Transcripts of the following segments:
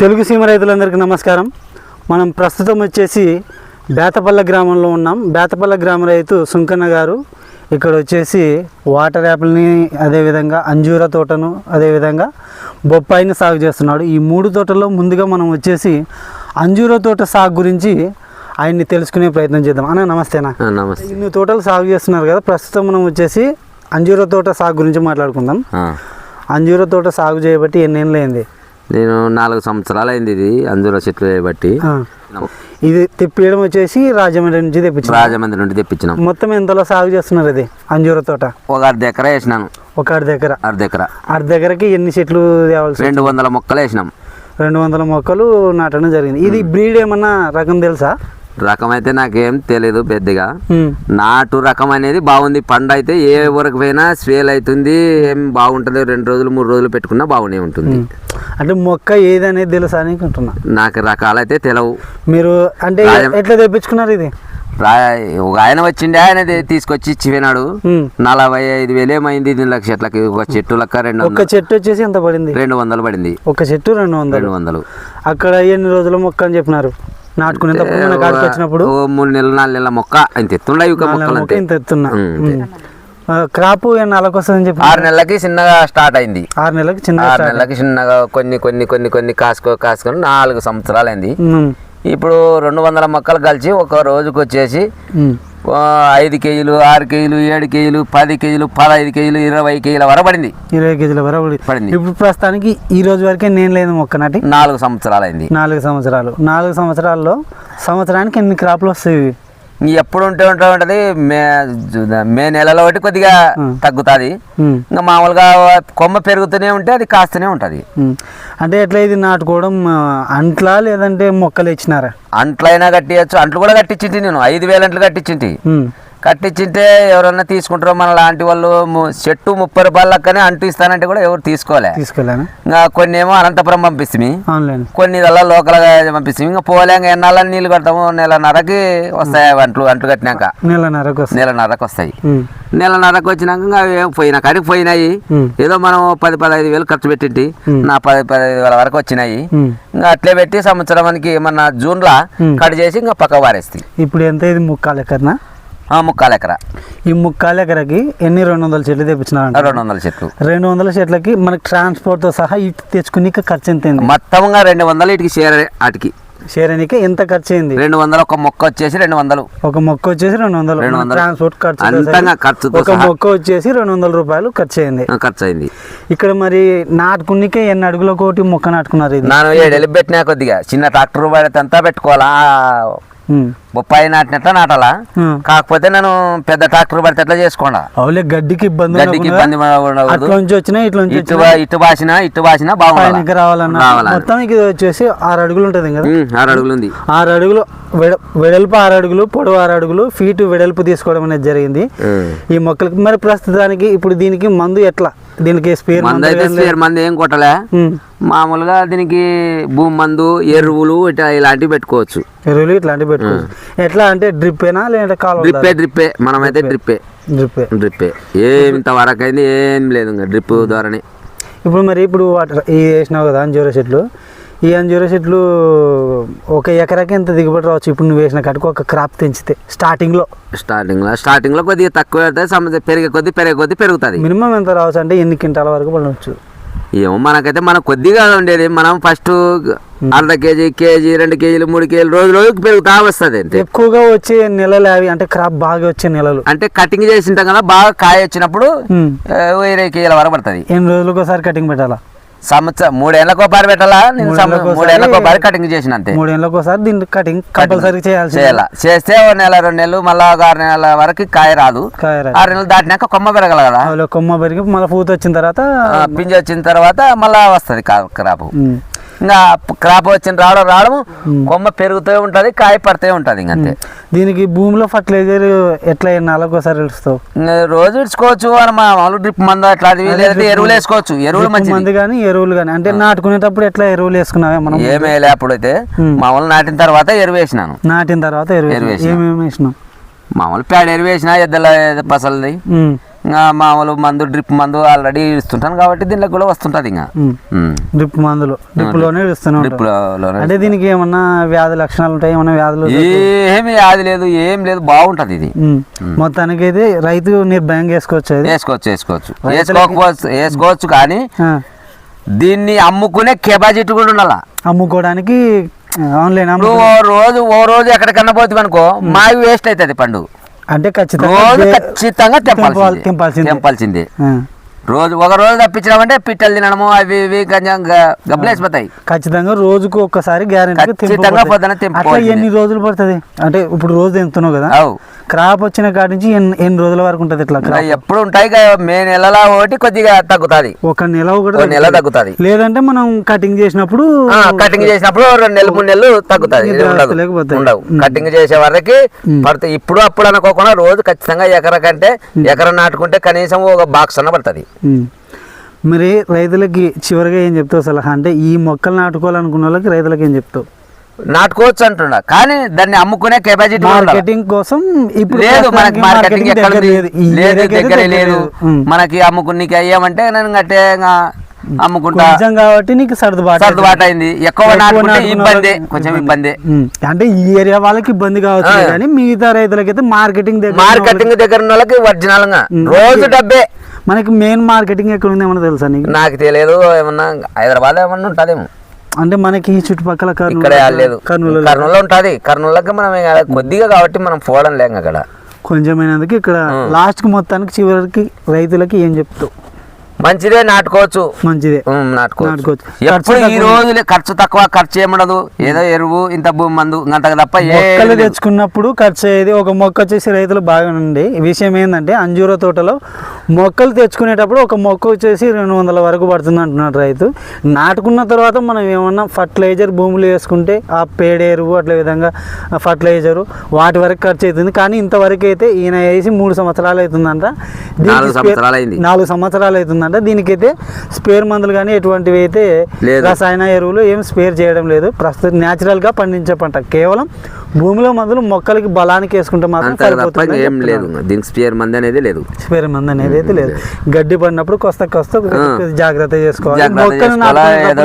తెలుగు సీమ రైతులందరికీ నమస్కారం. మనం ప్రస్తుతం వచ్చేసి బేతపల్ల గ్రామంలో ఉన్నాం. బేతపల్ల గ్రామ రైతు సుంకన్న గారు ఇక్కడ వచ్చేసి వాటర్ యాపిల్ని, అదేవిధంగా అంజూర తోటను, అదేవిధంగా బొప్పాయిని సాగు చేస్తున్నాడు. ఈ మూడు తోటల్లో ముందుగా మనం వచ్చేసి అంజూర తోట సాగు గురించి ఆయన్ని తెలుసుకునే ప్రయత్నం చేద్దాం. అన్న నమస్తేనా. నమస్తే. ఇన్ని తోటలు సాగు చేస్తున్నారు కదా, ప్రస్తుతం మనం వచ్చేసి అంజూర తోట సాగు గురించి మాట్లాడుకుందాం. అంజూర తోట సాగు చేయబట్టి ఎన్నేళ్ళు అయింది? నేను 4 సంవత్సరాలు అయింది ఇది అంజూర చెట్లు చేయబట్టి. ఇది తెప్పియడం వచ్చేసి రాజమండ్రి నుంచి తెప్పించాం. రాజమండ్రి నుండి తెప్పించినాం. మొత్తం ఎంతలో సాగు చేస్తున్నారు ఇది అంజూర తోట? ఒక అర్ధ ఎకరా వేసినాను. ఒక అర్ధ ఎకరా. అర్ధ ఎకరకి ఎన్ని చెట్లు తేవాల్సి? 200 మొక్కలు వేసినాం. 200 మొక్కలు నాటడం జరిగింది. ఇది బ్రీడ్ ఏమన్నా రకం తెలుసా? రకం అయితే నాకేం తెలీదు పెద్దగా. నాటు రకం అనేది బాగుంది. పండు అయితే ఏ వరకు పోయినా స్వేల్ అవుతుంది, ఏం బాగుంటుంది. 2 రోజులు 3 రోజులు పెట్టుకున్నా బాగునే ఉంటుంది. అంటే మొక్క ఏది అనేది తెలుసా అని అంటున్నా. నాకు రకాలైతే తెలవు. మీరు అంటే ఎట్లా తెప్పించుకున్నారు ఇది? ఒక ఆయన వచ్చిండే, ఆయన తీసుకొచ్చి ఇచ్చిపోయినాడు. 45,000 ఏమైంది. 2 చెట్లకి ఒక చెట్టు లెక్క 200. ఒక చెట్టు వచ్చేసి ఎంత పడింది? 200 పడింది. ఒక చెట్టు 200. అక్కడ ఎన్ని రోజుల మొక్క అని చెప్పినారు నాటుకునేటప్పుడు? మన కాడికి వచ్చినప్పుడు 3 నెలలు 4 నెలల మొక్క ఇంత ఎత్తుండే. ఇంత ఎత్తున్నా. క్రాప్ నెలకు వస్తుందని చెప్పి 6 నెలలకి చిన్నగా స్టార్ట్ అయింది. 6 నెలలకి చిన్నగా కొన్ని కాసుకొని 4 సంవత్సరాలు అయింది. ఇప్పుడు 200 మొక్కలు కలిసి ఒక రోజుకి వచ్చేసి 5 కేజీలు, 6 కేజీలు, 7 కేజీలు, 10 కేజీలు, 15 కేజీలు, 20 కేజీల వరకు పడింది. 20 కేజీల వరకు పడింది. ఇప్పుడు ప్రస్తుతానికి ఈ రోజు వరకే నేను లేదు మొక్క నాటి 4 సంవత్సరాలు అయింది. 4 సంవత్సరాలు. 4 సంవత్సరాల్లో సంవత్సరానికి ఎన్ని క్రాప్లు వస్తాయి? ఎప్పుడు ఉంటది. మే నెలలో ఒకటి కొద్దిగా తగ్గుతుంది. ఇంకా మామూలుగా కొమ్మ పెరుగుతూనే ఉంటే అది కాస్తూనే ఉంటది. అంటే ఎట్లా ఇది నాటుకోవడం అంట్లా లేదంటే మొక్కలు ఇచ్చినారా? అంట్లైనా కట్టియచ్చు. అంట్లు కూడా కట్టించింటి నేను. 5,000 అంట్లు కట్టించింటే ఎవరన్నా తీసుకుంటారో మన లాంటి వాళ్ళు. చెట్టు 30 రూపాయల లెక్కనే అంటు ఇస్తానంటే కూడా ఎవరు తీసుకోలే. ఇంకా కొన్ని ఏమో అనంతపురం పంపిస్తుంది, కొన్ని ఇదల్లా లోకల్ గా పంపిస్తుంది. ఇంకా పోలేక ఎన్నాళ్ళని నీళ్ళు కడతాము. 1.5 వస్తాయి అంట్లు కట్టినాక. 1.5 వస్తాయి. 1.5 వచ్చినాక ఇంకా పోయిన కాడికి పోయినాయి. ఏదో మనం 10-15 వేలు ఖర్చు పెట్టింటి. నా 10-15 వేల వరకు వచ్చినాయి. ఇంకా అట్లే పెట్టి సంవత్సరానికి ఏమన్నా జూన్లా కట్ చేసి ఇంకా పక్క వారేస్తాయి. ఇప్పుడు ఎంత ఇది? 3/4 ఎకరనా? 3/4 ఎకరా. ఈ 3/4 ఎకరకి ఎన్ని 200 చెట్లు తెప్పించినారు? 200 చెట్లు. 200 చెట్లకి మనకి ట్రాన్స్పోర్ట్ తో సహా ఇటు తెచ్చుకుని ఖర్చు ఎంత అయింది? మొత్తంగా 200 ఇటుకి ఆటికి షేరానికి ఎంత ఖర్చు అయింది? 200. ఒక మొక్క వచ్చేసి 200. ఒక మొక్క వచ్చేసి 200. ట్రాన్స్పోర్ట్ ఖర్చు ఒక మొక్క వచ్చేసి 200 రూపాయలు ఖర్చు అయింది. ఇక్కడ మరి నాటుకునికే ఎన్ని అడుగుల కోటి మొక్క నాటుకున్నారు? ఇది నేను 7 ఎలుపు పెట్టినా. కొద్దిగా చిన్న ట్రాక్టర్ అంతా పెట్టుకోవాలా. బొప్పాయి నాటినట్లా నాటాలా. కాకపోతే నేను పెద్ద ట్రాక్టర్ పడితే ఎట్లా చేసుకోండా. అవులే, గడ్డికి ఇబ్బంది ఇటు బాసిన బాగుంది రావాలన్నా. మొత్తం ఇది వచ్చేసి 6 అడుగులు ఉంటుంది కదా. 6 అడుగులు ఉంది. 6 అడుగులు వెడల్పు, 6 అడుగులు పొడవు, 6 అడుగులు ఫీటు వెడల్పు తీసుకోవడం అనేది జరిగింది ఈ మొక్కలకి. మరి ప్రస్తుతానికి ఇప్పుడు దీనికి మందు ఎట్లా? దీనికి స్పేర్ మందు ఏం కొట్టలే. మామూలుగా దీనికి భూమి మందు, ఎరువులు ఇలాంటివి పెట్టుకోవచ్చు. ఎరువులు ఇట్లాంటివి పెట్టుకోవచ్చు. ఎట్లా అంటే డ్రిప్పేనా లేదంటే కాలువ? డ్రిప్పే. మనమైతే డ్రిప్పే. ఇంత వరకు అయింది ఏం లేదు, ఇంకా డ్రిప్ ద్వారానే. ఇప్పుడు వాటర్ వేసినావు కదా అంజూర చెట్లు. ఈ అంజూర చెట్లు ఒక ఎకరాకి ఎంత దిగుబడి రావచ్చు ఇప్పుడు నువ్వు వేసిన కాటికి? ఒక క్రాప్ తెంచితే స్టార్టింగ్ లో కొద్దిగా తక్కువ పెరిగే కొద్ది పెరుగుతుంది. మినిమం ఎంత రావచ్చు అంటే ఎన్ని క్వింటాల వరకు పడవచ్చు? ఏమో మనకైతే కొద్దిగా ఉండేది. మనం ఫస్ట్ అర్ధ కేజీ, 2 కేజీలు, 3 కేజీలు రోజుకి పెరుగుతా వస్తుంది. ఎక్కువగా వచ్చే నెలలు అవి అంటే క్రాప్ బాగా వచ్చే నెలలు అంటే కటింగ్ చేసి ఉంటాం కదా, బాగా కాయ వచ్చినప్పుడు 20 కేజీల వరకు పడుతుంది. ఎన్ని రోజులకు ఒకసారి కటింగ్ పెట్టాలా? సంవత్సరం 3 ఏళ్ళకు ఒకసారి పెట్టాలా. 3 ఏళ్ళకు ఒకసారి కటింగ్ చేసిన అంతే. 3 ఏళ్ళకు ఒకసారి దీన్ని కటింగ్ కంపల్సరీ చేస్తే 1 నెల 2 నెలలు మళ్ళీ 6 నెలల వరకు కాయ రాదు. 6 నెలలు దాటినాక కొమ్మ పెరగల కదా. కొమ్మ పెరిగి మళ్ళీ పూత వచ్చిన తర్వాత, పింజ వచ్చిన తర్వాత మళ్ళా వస్తుంది క్రాప్. ఇంకా క్రాప్ వచ్చిన రావడం కొమ్మ పెరుగుతూ ఉంటది, కాయ పడుతూ ఉంటది. ఇంకంతే. దీనికి భూమిలో ఫర్టిలైజర్ ఎట్లా నెలకోసారి ఇస్తావు? రోజు ఇచ్చుకోవచ్చు. మామూలు డ్రిప్ మందు అట్లాంటివి, లేదంటే ఎరువులు వేసుకోవచ్చు. ఎరువులు మంది కానీ ఎరువులు కానీ అంటే నాటుకునేటప్పుడు ఎట్లా ఎరువులు వేసుకున్నావే? మనం ఏమేలే. అప్పుడైతే మామూలు నాటిన తర్వాత ఎరువు వేసినాను. ఎరువు ఏమేమి వేసినావు? మామూలు పేడ ఎరువు వేసిన, ఎద్దల పసలది. ఇంకా మామూలు మందు డ్రిప్ మందు ఆల్రెడీ ఇస్తుంటాను కాబట్టి దీనికి కూడా వస్తుంటది ఇంకా డ్రిప్ మందులు డ్రిప్లోనే ఇస్తున్నాం. అంటే దీనికి ఏమన్నా వ్యాధి లక్షణాలు ఉంటాయి, ఏమన్నా వ్యాధులు? ఏమి వ్యాధి లేదు, ఏం లేదు, బాగుంటది ఇది. మొత్తానికి అయితే రైతు నిర్భయంగా వేసుకోవచ్చు కానీ దీన్ని అమ్ముకునే కెపాసిటీ కూడా ఉండాలా. అమ్ముకోవడానికి ఆన్లైన్ ఓ రోజు ఎక్కడికన్నా పోతుంది అనుకో మావి వేస్ట్ అవుతుంది పండు. అంటే ఖచ్చితంగా తెంపాల్సిందే. రోజు ఒక రోజు తప్పించినామంటే పిట్టలు తినడము అవి ఇవి కొంచెం గబ్బలేసిపోతాయి. ఖచ్చితంగా రోజుకు ఒక్కసారి గ్యారెంటీ. ఎన్ని రోజులు పడుతుంది అంటే ఇప్పుడు రోజు తెంపుతున్నావు కదా, క్రాప్ వచ్చిన కాడి నుంచి ఎన్ని రోజుల వరకు ఉంటది? ఇట్లా ఎప్పుడు ఉంటాయి. మే నెలలో ఒకటి కొద్దిగా తగ్గుతుంది, ఒక నెల తగ్గుతుంది. లేదంటే మనం కటింగ్ చేసినప్పుడు 2 నెలలు 3 నెలలు తగ్గుతుంది. ఉండవు కటింగ్ చేసే వరకు పడుతుంది. ఇప్పుడు అప్పుడు అనుకోకుండా రోజు ఖచ్చితంగా ఎకర నాటుకుంటే కనీసం ఒక బాక్స్ అన్న పడుతుంది. మరి రైతులకి చివరిగా ఏం చెప్తావు సలహా? అంటే ఈ మొక్కలు నాటుకోవాలనుకున్న వాళ్ళకి రైతులకి ఏం చెప్తావు? నాటుకోవచ్చు అంటున్నా కానీ దాన్ని అమ్ముకునే కెపాసిటీ మార్కెటింగ్ కోసం ఇప్పుడు లేదు. మనకి మార్కెటింగ్ ఎక్కడ లేదు, దగ్గర లేదు. మనకి అమ్ముకునికి అయ్యామంటే నేను గట్టే అమ్ముకుంటా కాబట్టి నీకు సర్దుబాటు అయింది. ఎక్కువ నాటుకుంటే ఇబ్బంది, కొంచెం ఇబ్బంది. అంటే ఈ ఏరియా వాళ్ళకి ఇబ్బంది కావచ్చు కానీ మిగతా రైతులకైతే మార్కెటింగ్ దగ్గర ఉన్న వాళ్ళకి ఒరిజినల్ గా రోజు డబ్బే. మనకి మెయిన్ మార్కెటింగ్ ఎక్కడ ఉంది ఏమన్నా తెలుసా నీకు? నాకు తెలియదు. ఏమన్నా హైదరాబాద్ ఏమన్నా ఉంటుందేమో. అంటే మనకి చుట్టుపక్కల ఇక్కడ లేదు, కర్నూలులో ఉంటుంది. కర్నూలుకి మనం కొద్దిగా కాబట్టి మనం పోవడం లేక అక్కడ కొంచెమైనందుకు ఇక్కడ లాస్ట్ కి మొత్తానికి చివరికి రైతులకి ఏం చెప్తావు? మంచిదే, నాటుకోవచ్చు. మంచిదే, నాటుకోవచ్చు. ఎప్పుడు ఈ రోజు ఖర్చు తక్కువ, ఖర్చు ఏమడదు. ఏదో ఎరువు ఇంత మందు అంతకు తప్ప మొక్కలు తెచ్చుకున్నప్పుడు ఖర్చు అయ్యేది. ఒక మొక్క వచ్చేసి రైతులు బాగానండి. విషయం ఏంటంటే అంజూర తోటలో మొక్కలు తెచ్చుకునేటప్పుడు ఒక మొక్క వచ్చేసి 200 వరకు పడుతుంది అంటున్నాడు రైతు. నాటుకున్న తర్వాత మనం ఏమన్నా ఫర్టిలైజర్ భూములు వేసుకుంటే ఆ పేడ ఎరువు అట్లా విధంగా ఫర్టిలైజరు వాటి వరకు ఖర్చు అవుతుంది. కానీ ఇంతవరకు అయితే ఈయన వేసి 3 సంవత్సరాలు అవుతుందంట. 4 సంవత్సరాలు అవుతుంది. దీనికైతే స్పేర్ మందులు కానీ ఎటువంటివి అయితే రసాయన ఎరువులు ఏం స్పేర్ చేయడం లేదు. ప్రస్తుతం న్యాచురల్ గా పండించే పంట. కేవలం భూమిలో మందులు మొక్కలకి బలానికి వేసుకుంటే మాత్రం స్పేర్ మందు అనేది లేదు. గడ్డి పడినప్పుడు కొస్త జాగ్రత్త చేసుకోవాలి.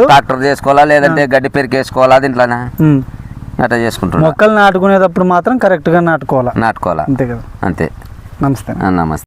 ట్రాక్టర్ చేసుకోవాలా లేదంటే గడ్డి పెరికేసుకోవాలా దీంట్లోనే అట్లా చేసుకుంటాం. మొక్కలు నాటుకునేటప్పుడు మాత్రం కరెక్ట్ గా నాటుకోవాలా. అంతే కదా. అంతే. నమస్తే. నమస్తే.